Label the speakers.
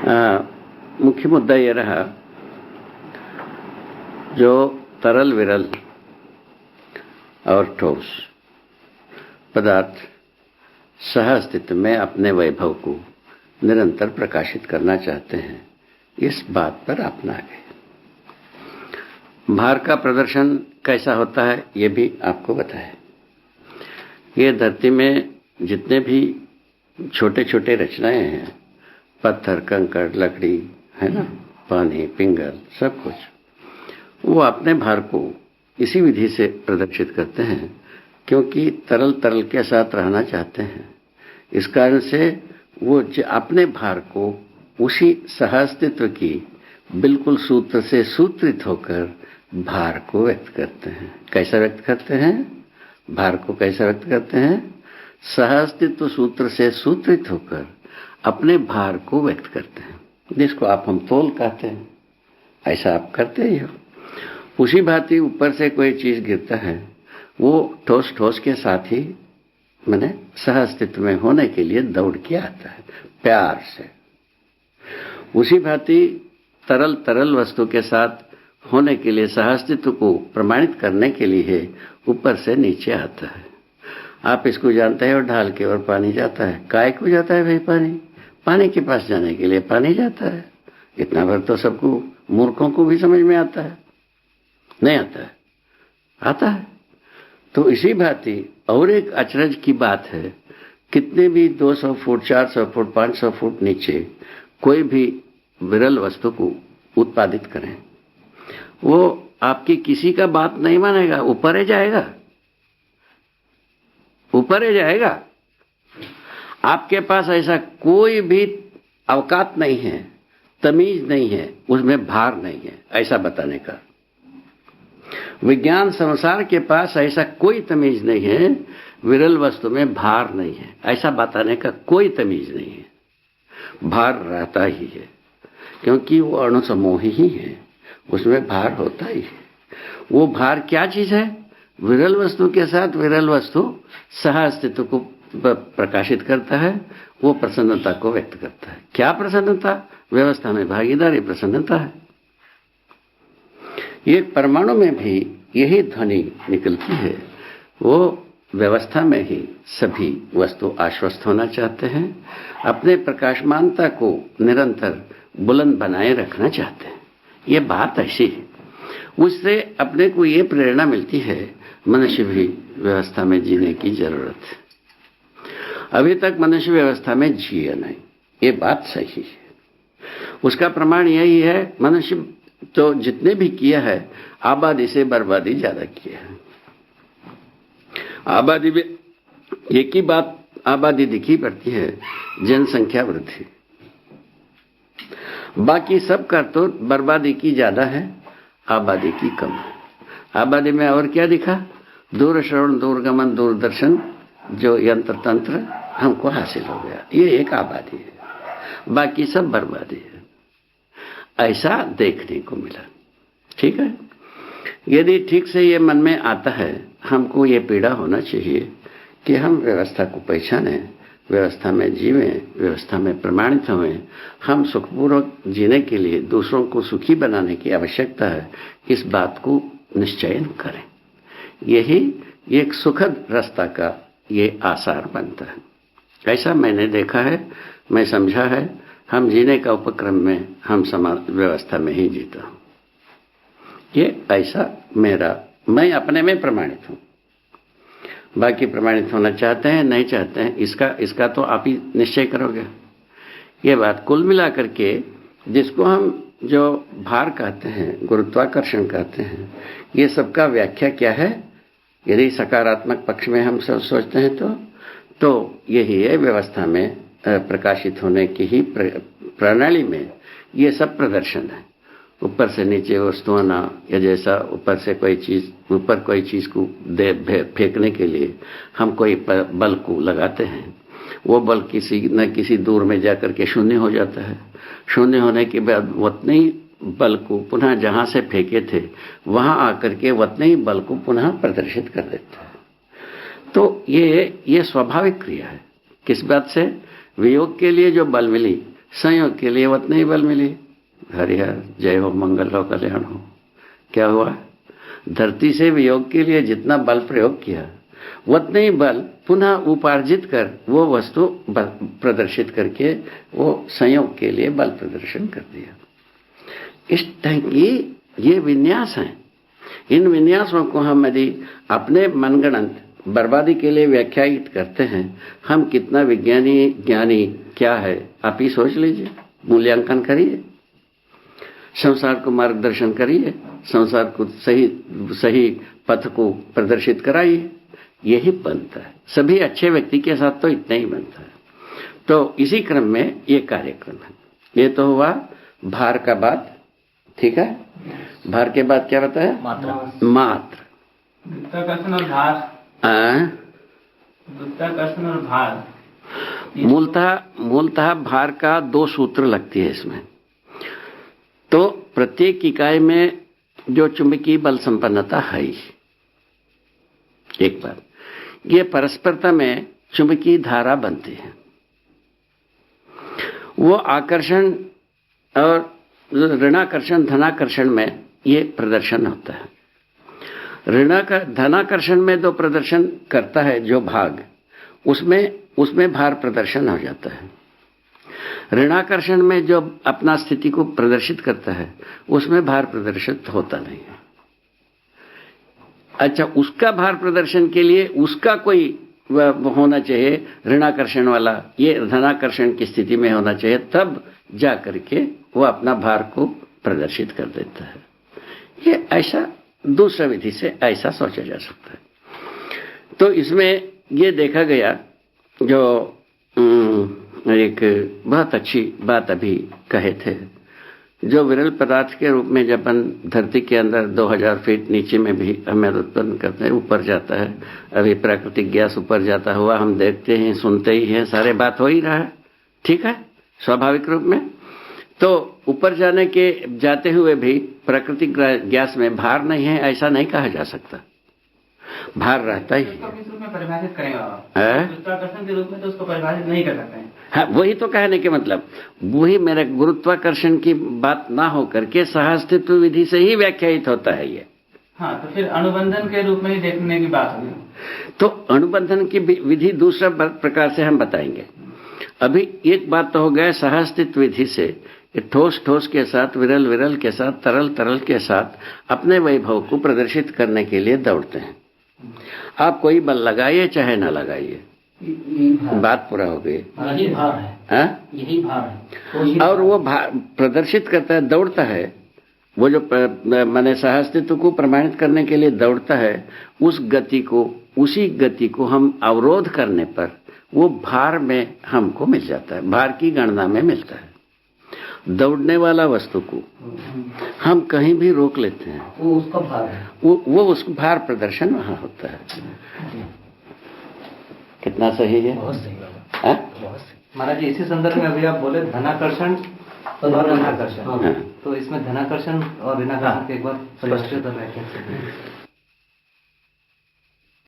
Speaker 1: मुख्य मुद्दा ये रहा, जो तरल विरल और ठोस पदार्थ सह अस्तित्व में अपने वैभव को निरंतर प्रकाशित करना चाहते हैं, इस बात पर अपना गए। भार का प्रदर्शन कैसा होता है ये भी आपको बताया। ये धरती में जितने भी छोटे छोटे रचनाएं हैं, पत्थर, कंकड़, लकड़ी, है ना, पानी, पिंगल, सब कुछ, वो अपने भार को इसी विधि से प्रदर्शित करते हैं, क्योंकि तरल तरल के साथ रहना चाहते हैं। इस कारण से वो अपने भार को उसी सहअस्तित्व की बिल्कुल सूत्र से सूत्रित होकर भार को व्यक्त करते हैं। कैसा व्यक्त करते हैं? भार को कैसा व्यक्त करते हैं? सहअस्तित्व सूत्र से सूत्रित होकर अपने भार को व्यक्त करते हैं, जिसको आप हम तोल कहते हैं। ऐसा आप करते ही हो। उसी भांति ऊपर से कोई चीज गिरता है, वो ठोस ठोस के साथ ही मैंने सहअस्तित्व में होने के लिए दौड़ के आता है, प्यार से। उसी भांति तरल तरल वस्तु के साथ होने के लिए, सहअस्तित्व को प्रमाणित करने के लिए ऊपर से नीचे आता है। आप इसको जानते हैं, और ढाल के और पानी जाता है। काय को जाता है भाई पानी? पानी के पास जाने के लिए पानी जाता है। इतना भर तो सबको, मूर्खों को भी समझ में आता है? नहीं आता है? आता है। तो इसी भांति और एक अचरज की बात है, कितने भी 200 फुट, 400 फुट, 500 फुट नीचे कोई भी विरल वस्तु को उत्पादित करें, वो आपकी किसी का बात नहीं मानेगा, ऊपर ही जाएगा, ऊपर ही जाएगा। आपके पास ऐसा कोई भी अवकात नहीं है, तमीज नहीं है, उसमें भार नहीं है, ऐसा बताने का। विज्ञान संसार के पास ऐसा कोई तमीज नहीं है, विरल वस्तु में भार नहीं है, ऐसा बताने का कोई तमीज नहीं है। भार रहता ही है, क्योंकि वो अणु समूह ही है, उसमें भार होता ही है। वो भार क्या चीज है? विरल वस्तु के साथ विरल वस्तु सह अस्तित्व को प्रकाशित करता है, वो प्रसन्नता को व्यक्त करता है। क्या प्रसन्नता? व्यवस्था में भागीदारी प्रसन्नता है। ये परमाणु में भी यही ध्वनि निकलती है। वो व्यवस्था में ही सभी वस्तु आश्वस्त होना चाहते हैं, अपने प्रकाशमानता को निरंतर बुलंद बनाए रखना चाहते हैं। ये बात ऐसी है, उससे अपने को ये प्रेरणा मिलती है, मनुष्य भी व्यवस्था में जीने की जरूरत है। अभी तक मनुष्य व्यवस्था में जिए नहीं, ये बात सही है। उसका प्रमाण यही है, मनुष्य तो जितने भी किया है, आबादी से बर्बादी ज्यादा किया है। आबादी में एक ही बात आबादी दिखी पड़ती है, जनसंख्या वृद्धि। बाकी सब का तो बर्बादी की ज्यादा है, आबादी की कम है। आबादी में और क्या दिखा? दूर श्रवण, दूरगमन, दूरदर्शन, जो यंत्र तंत्र हमको हासिल हो गया, ये एक आबादी है। बाकी सब बर्बादी है, ऐसा देखने को मिला। ठीक है, यदि ठीक से ये मन में आता है, हमको ये पीड़ा होना चाहिए कि हम व्यवस्था को पहचानें, व्यवस्था में जीवें, व्यवस्था में प्रमाणित हों। हम सुखपूर्वक जीने के लिए दूसरों को सुखी बनाने की आवश्यकता है, इस बात को निश्चयन करें। यही एक सुखद रास्ता का ये आसार बनता है। ऐसा मैंने देखा है, मैं समझा है। हम जीने का उपक्रम में हम समाज व्यवस्था में ही जीता हूं। ये ऐसा मैं अपने में प्रमाणित हूं। बाकी प्रमाणित होना चाहते हैं, नहीं चाहते हैं, इसका तो आप ही निश्चय करोगे। ये बात कुल मिलाकर के, जिसको हम जो भार कहते हैं, गुरुत्वाकर्षण कहते हैं, ये सबका व्याख्या क्या है? यदि सकारात्मक पक्ष में हम सब सोचते हैं तो यही है, व्यवस्था में प्रकाशित होने की ही प्रणाली में ये सब प्रदर्शन है। ऊपर से नीचे वस्तु आना, या जैसा ऊपर से कोई चीज को फेंकने के लिए हम कोई बल को लगाते हैं, वो बल किसी न किसी दूर में जाकर के शून्य हो जाता है। शून्य होने के बाद उतने ही बल को पुनः जहां से फेंके थे वहां आकर के उतने ही बल को पुनः प्रदर्शित कर देता है। तो ये स्वाभाविक क्रिया है। किस बात से? वियोग के लिए जो बल मिली, संयोग के लिए उतना ही बल मिली। हरिहर जय हो, मंगल हो, कल्याण हो। क्या हुआ? धरती से वियोग के लिए जितना बल प्रयोग किया उतना ही बल पुनः उपार्जित कर वो वस्तु प्रदर्शित करके वो संयोग के लिए बल प्रदर्शन कर दिया। इस ढंग की ये विन्यास हैं। इन विन्यासों को हम यदि अपने मनगणंत बर्बादी के लिए व्याख्यायित करते हैं, हम कितना विज्ञानी ज्ञानी क्या है आप ही सोच लीजिए। मूल्यांकन करिए, संसार को मार्गदर्शन करिए, संसार को सही पथ को प्रदर्शित कराइए। यही बनता है। सभी अच्छे व्यक्ति के साथ तो इतना ही बनता है। तो इसी क्रम में ये कार्यक्रम है। ये तो हुआ भार का बात, ठीक है। भार के बाद क्या बताया? मात्र
Speaker 2: गुरुत्वाकर्षण और भार। गुरुत्वाकर्षण और भार
Speaker 1: मूलतः भार का 2 सूत्र लगती है इसमें। तो प्रत्येक इकाई में जो चुंबकीय बल संपन्नता है ही एक बात, ये परस्परता में चुंबकीय धारा बनती है। वो आकर्षण और ऋणाकर्षण धनाकर्षण में ये प्रदर्शन होता है। धनाकर्षण में जो प्रदर्शन करता है जो भाग, उसमें भार प्रदर्शन हो जाता है। ऋणाकर्षण में जो अपना स्थिति को प्रदर्शित करता है उसमें भार प्रदर्शित होता नहीं है। अच्छा, उसका भार प्रदर्शन के लिए उसका कोई होना चाहिए ऋणाकर्षण वाला, ये धनाकर्षण की स्थिति में होना चाहिए, तब जा करके वो अपना भार को प्रदर्शित कर देता है। ये ऐसा दूसरा विधि से ऐसा सोचा जा सकता है। तो इसमें ये देखा गया, जो एक बहुत अच्छी बात अभी कहे थे, जो विरल पदार्थ के रूप में जब अपन धरती के अंदर 2000 फीट नीचे में भी हमें उत्पन्न करते हैं, ऊपर जाता है। अभी प्राकृतिक गैस ऊपर जाता हुआ हम देखते हैं, सुनते ही हैं, सारे बात हो ही रहा है, ठीक है, स्वाभाविक रूप में। तो ऊपर जाते हुए भी प्राकृतिक गैस में भार नहीं है ऐसा नहीं कहा जा सकता, भार रहता ही है।
Speaker 2: किस रूप में परिभाषित करेंगे आप? गुरुत्वाकर्षण के रूप में तो उसको परिभाषित नहीं कर सकते हैं।
Speaker 1: हाँ, वही तो कहने के मतलब, वही मेरे गुरुत्वाकर्षण की बात ना हो करके सहअस्तित्व विधि से ही व्याख्यायित होता है ये।
Speaker 2: हाँ, तो फिर अनुबंधन के रूप में ही देखने की बात होगी।
Speaker 1: तो अनुबंधन की विधि दूसरा प्रकार से हम बताएंगे। अभी एक बात तो हो गया सहअस्तित्व विधि से, ठोस के साथ, विरल के साथ, तरल के साथ अपने वैभव को प्रदर्शित करने के लिए दौड़ते हैं। आप कोई बल लगाइए चाहे ना लगाइए, बात पूरा हो गई।
Speaker 2: यही भार है, यही भार है।
Speaker 1: और वो प्रदर्शित करता है, दौड़ता है। वो जो माने सहअस्तित्व को प्रमाणित करने के लिए दौड़ता है, उसी गति को हम अवरोध करने पर वो भार में हमको मिल जाता है, भार की गणना में मिलता है। दौड़ने वाला वस्तु को हम कहीं भी रोक लेते हैं,
Speaker 2: वो उसका भार है,
Speaker 1: वो उसका भार प्रदर्शन वहां होता है। कितना सही है?
Speaker 2: बहुत सही बात है। महाराज जी, इसी संदर्भ में अभी आप बोले धनाकर्षण और ऋणाकर्षण, तो इसमें धनाकर्षण और ऋणाकर्षण के एक बार स्पष्ट व्याख्या।